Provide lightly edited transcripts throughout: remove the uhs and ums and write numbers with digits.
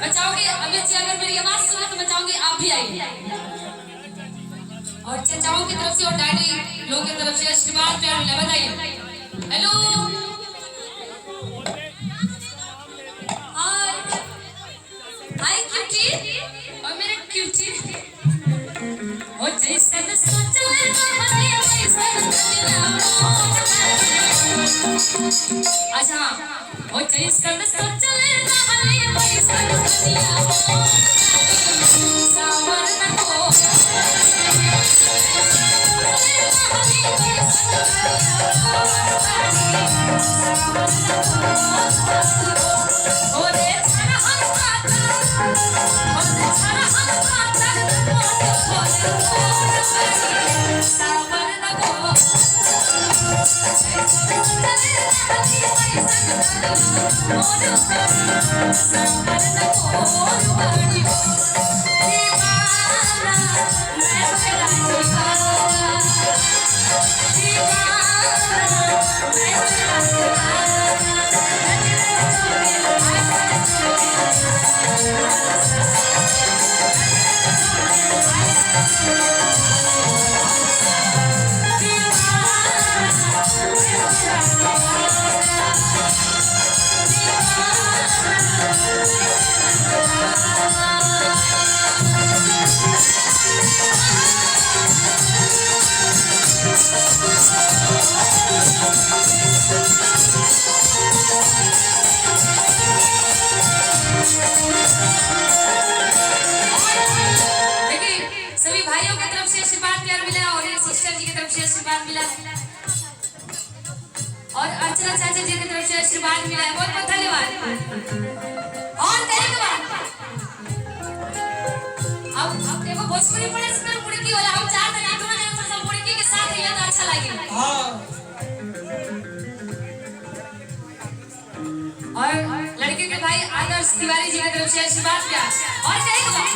मैं चाहूंगी अमित जी अगर मेरी आवाज सुने तो मैं चाहूंगी आप भी आइए और चचाओं की तरफ से और डैडी लोगों की तरफ से आशीर्वाद प्यार मिला। बताइए हेलो हाय हाय क्यूटी और मेरे क्यूटी ओ जैसे सोच ले हमें वैसा अच्छा ओ जैसे सोच ले हमें वैसा और अर्चना चाचा जी की तरफ से आशीर्वाद मिला है। बहुत बहुत धन्यवाद। और करेंगे बात अब देखो भोजपुरी पड़े सुंदर मुड़की वाला हम चाहते हैं दोनों जन सब मुड़की के साथ रहिए तो अच्छा लगेगा। हां और लड़के के भाई आदर्श तिवारी जी की तरफ से आशीर्वाद मिला और करेंगे बात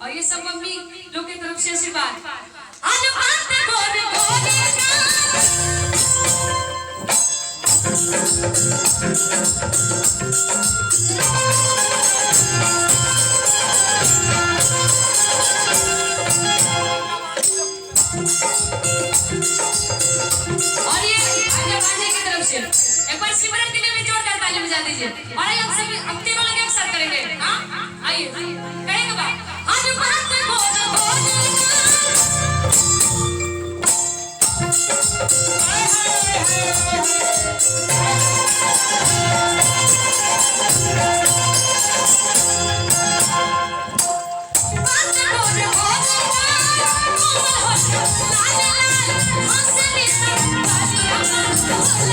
और ये सब मम्मी लोग की तरफ से आशीर्वाद आज बात बोले और ये आगे बांधने की तरफ से एक बार सिमरन के लिए भी जोरदार ताली बजा दीजिए और हम सभी अब तीनों लगे एक साथ करेंगे। हाँ आइए करेंगे बात आज बात बोले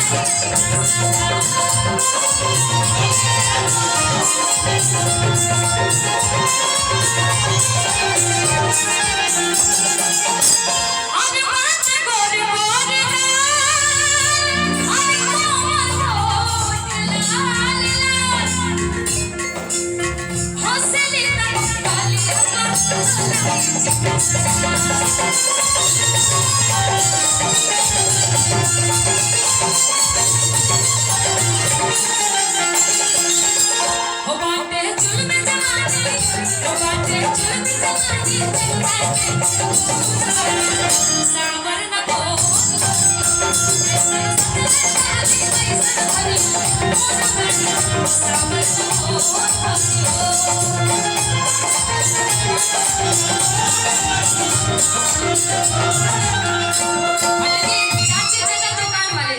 আমি পাতে করে করে আমি তোমার লাল লাল হসলি না কালিয়া हो बाटे जुल्म जवानी हो बाटे जुल्म जवानी सावर न को सावर न को